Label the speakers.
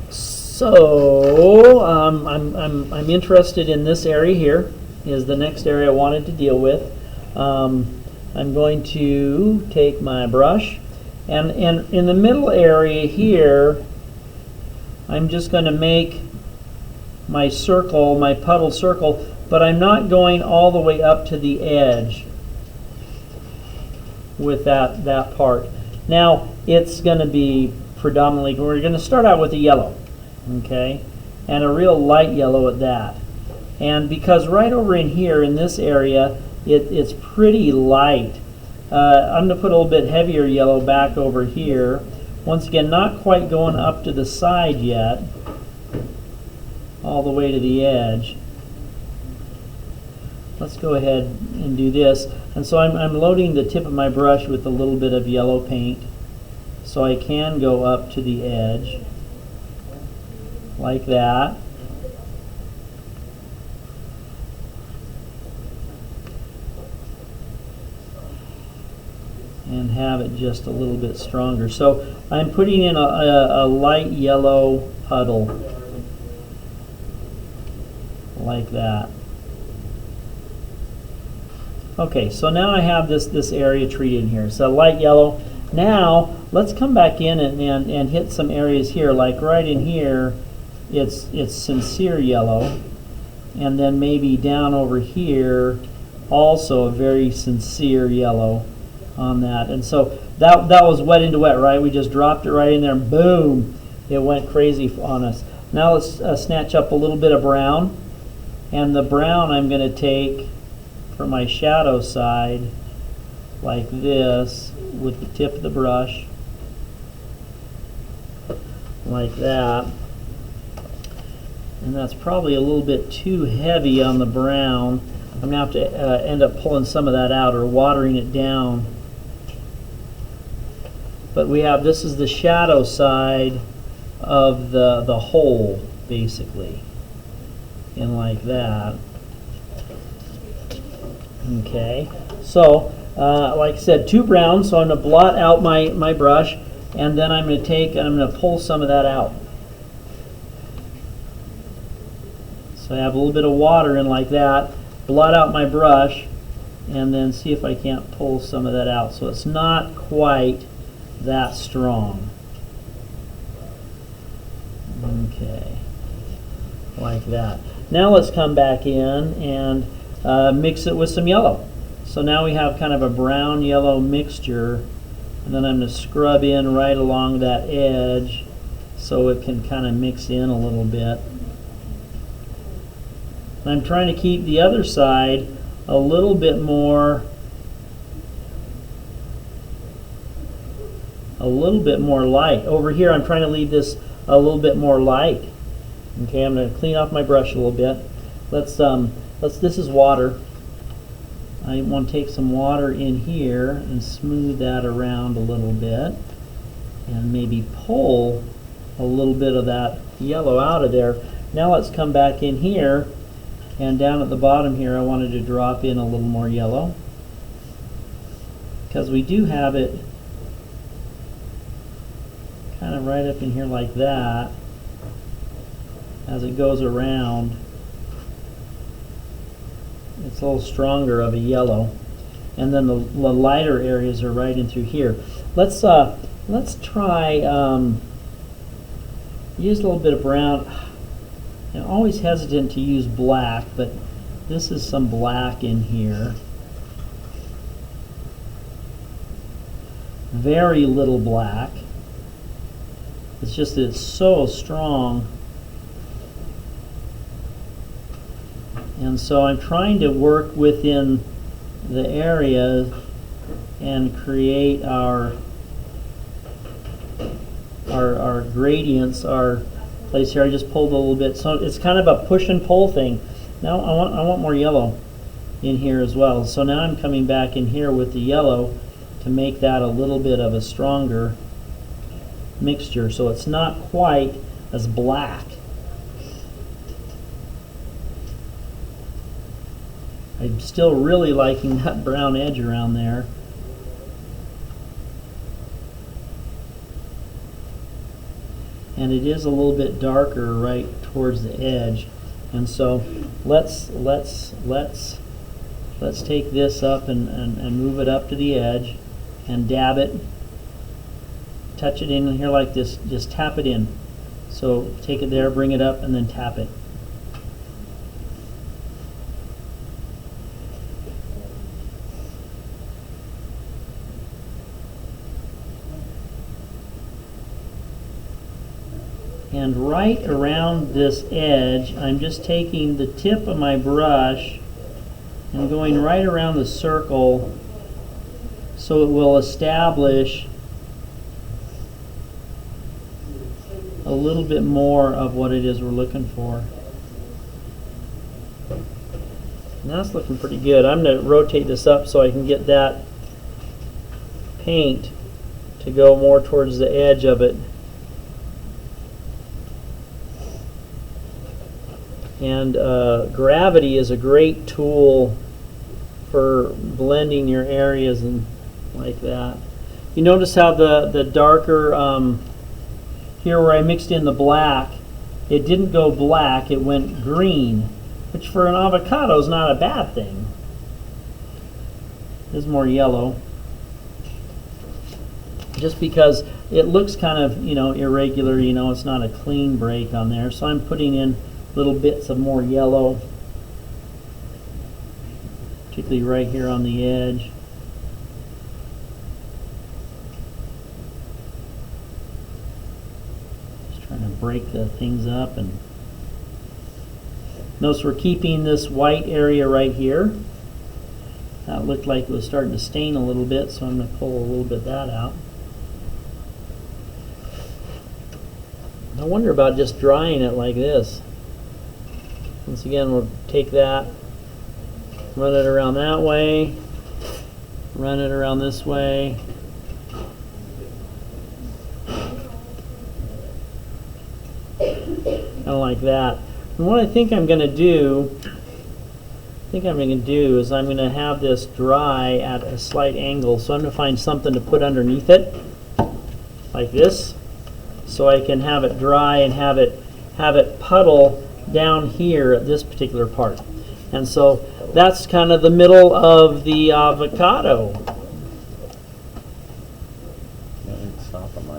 Speaker 1: So I'm interested in this area here, is the next area I wanted to deal with. I'm going to take my brush, and in the middle area here, I'm just going to make my circle, my puddle circle, but I'm not going all the way up to the edge with that part. Now it's going to be predominantly, we're going to start out with a yellow, okay, and a real light yellow at that. And because right over in here in this area it's pretty light, I'm going to put a little bit heavier yellow back over here. Once again, not quite going up to the side yet, all the way to the edge. Let's go ahead and do this. And so I'm loading the tip of my brush with a little bit of yellow paint so I can go up to the edge like that. And have it just a little bit stronger. So I'm putting in a light yellow puddle like that. Okay, so now I have this area treated in here. So light yellow. Now let's come back in and hit some areas here, like right in here it's sincere yellow, and then maybe down over here also a very sincere yellow on that. And so that was wet into wet, right? We just dropped it right in there and boom, it went crazy on us. Now let's snatch up a little bit of brown, and the brown I'm going to take for my shadow side like this with the tip of the brush like that. And that's probably a little bit too heavy on the brown. I'm going to have to end up pulling some of that out or watering it down. But we have, this is the shadow side of the whole, basically, and like that. Okay, so like I said, two browns, so I'm going to blot out my brush, and then I'm going to take and I'm going to pull some of that out. So I have a little bit of water in like that, blot out my brush, and then see if I can't pull some of that out. So it's not quite that strong. Okay, like that. Now let's come back in and mix it with some yellow. So now we have kind of a brown yellow mixture, and then I'm going to scrub in right along that edge so it can kind of mix in a little bit. And I'm trying to keep the other side a little bit more light. Over here I'm trying to leave this a little bit more light. Okay, I'm going to clean off my brush a little bit. This is water. I want to take some water in here and smooth that around a little bit and maybe pull a little bit of that yellow out of there. Now let's come back in here, and down at the bottom here I wanted to drop in a little more yellow because we do have it kind of right up in here like that as it goes around. It's a little stronger of a yellow, and then the lighter areas are right in through here. Let's try use a little bit of brown. I'm always hesitant to use black, but this is some black in here. Very little black. It's just that it's so strong. And so I'm trying to work within the area and create our gradients, our place here. I just pulled a little bit, so it's kind of a push and pull thing. Now I want more yellow in here as well. So now I'm coming back in here with the yellow to make that a little bit of a stronger mixture, so it's not quite as black. I'm still really liking that brown edge around there. and it is a little bit darker right towards the edge. And so let's take this up and move it up to the edge and dab it. Touch it in here like this, just tap it in. So take it there, bring it up, and then tap it. And right around this edge, I'm just taking the tip of my brush and going right around the circle so it will establish a little bit more of what it is we're looking for. And that's looking pretty good. I'm going to rotate this up so I can get that paint to go more towards the edge of it. And gravity is a great tool for blending your areas and like that. You notice how the darker here where I mixed in the black, it didn't go black, it went green, which for an avocado is not a bad thing. This is more yellow. Just because it looks kind of, irregular, it's not a clean break on there. So I'm putting in little bits of more yellow, particularly right here on the edge. Just trying to break the things up. And notice we're keeping this white area right here. That looked like it was starting to stain a little bit, so I'm going to pull a little bit of that out. I wonder about just drying it like this. Once again, we'll take that, run it around that way, run it around this way. Kind of like that. And what I think I'm going to do, is I'm going to have this dry at a slight angle. So I'm going to find something to put underneath it, like this, so I can have it dry and have it puddle down here at this particular part. And so that's kind of the middle of the avocado.